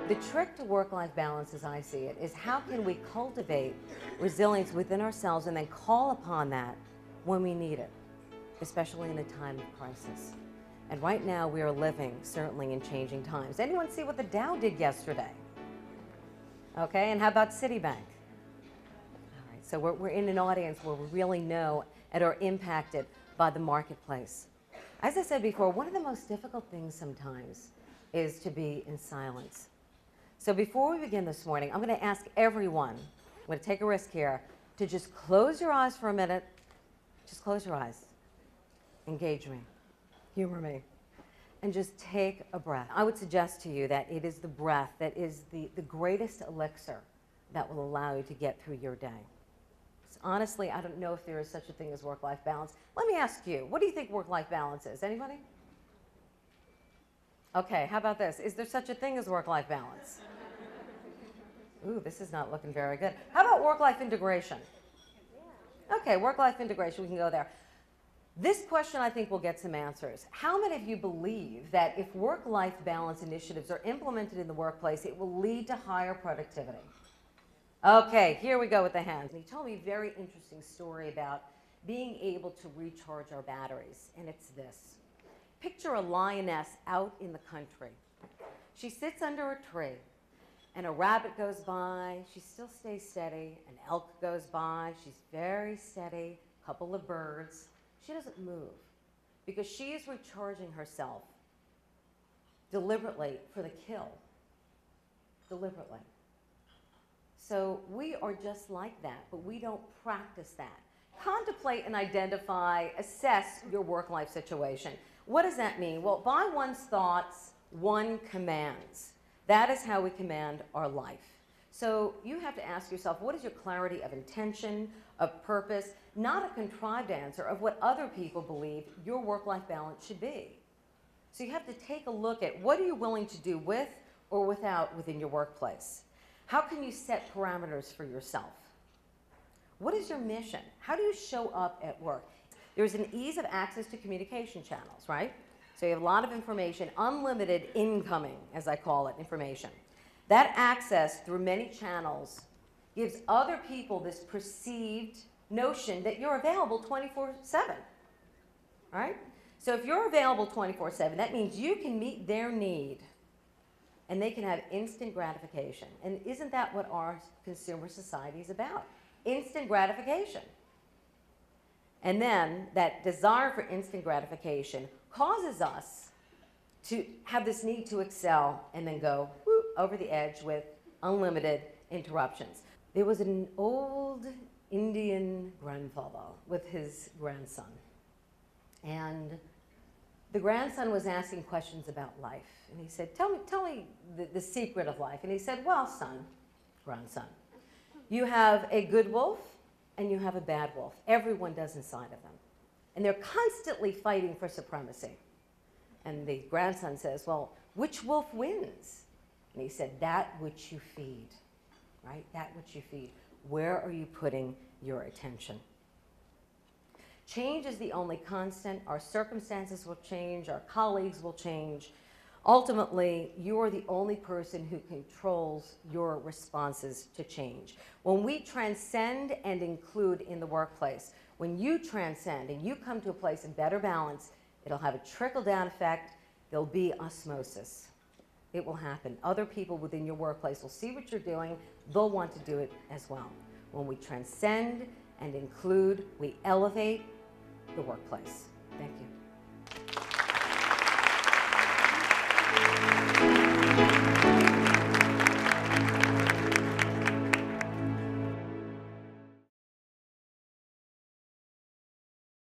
The trick to work-life balance, as I see it, is how can we cultivate resilience within ourselves and then call upon that when we need it, especially in a time of crisis. And right now we are living certainly in changing times. Anyone see what the Dow did yesterday? Okay, and how about Citibank? All right, so we're in an audience where we really know and are impacted by the marketplace. As I said before, one of the most difficult things sometimes is to be in silence. So before we begin this morning, I'm going to ask everyone, I'm going to take a risk here, to just close your eyes for a minute. Just close your eyes. Engage me. Humor me. And just take a breath. I would suggest to you that it is the breath that is the greatest elixir that will allow you to get through your day. So honestly, I don't know if there is such a thing as work-life balance. Let me ask you, what do you think work-life balance is? Anybody? Okay, how about this? Is there such a thing as work-life balance? Ooh, this is not looking very good. How about work-life integration? Okay, work-life integration, we can go there. This question, I think, will get some answers. How many of you believe that if work-life balance initiatives are implemented in the workplace, it will lead to higher productivity? Okay, here we go with the hands. He told me a very interesting story about being able to recharge our batteries, and it's this. Picture a lioness out in the country. She sits under a tree, and a rabbit goes by. She still stays steady. An elk goes by. She's very steady. A couple of birds. She doesn't move because she is recharging herself deliberately for the kill. Deliberately. So we are just like that, but we don't practice that. Contemplate and identify, assess your work-life situation. What does that mean? Well, by one's thoughts, one commands. That is how we command our life. So you have to ask yourself, what is your clarity of intention, of purpose, not a contrived answer of what other people believe your work-life balance should be. So you have to take a look at what are you willing to do with or without within your workplace. How can you set parameters for yourself? What is your mission? How do you show up at work? There's an ease of access to communication channels, right? So you have a lot of information, unlimited incoming, as I call it, information. That access through many channels gives other people this perceived notion that you're available 24/7, right? So if you're available 24/7, that means you can meet their need and they can have instant gratification. And isn't that what our consumer society is about? Instant gratification. And then that desire for instant gratification causes us to have this need to excel and then go whoop, over the edge with unlimited interruptions. There was an old Indian grandfather with his grandson. And the grandson was asking questions about life. And he said, tell me the secret of life. And he said, well, grandson, you have a good wolf and you have a bad wolf. Everyone does inside of them. And they're constantly fighting for supremacy. And the grandson says, well, which wolf wins? And he said, that which you feed, right? That which you feed. Where are you putting your attention? Change is the only constant. Our circumstances will change. Our colleagues will change. Ultimately, you are the only person who controls your responses to change. When we transcend and include in the workplace, when you transcend and you come to a place of better balance, it'll have a trickle-down effect. There'll be osmosis. It will happen. Other people within your workplace will see what you're doing. They'll want to do it as well. When we transcend and include, we elevate the workplace.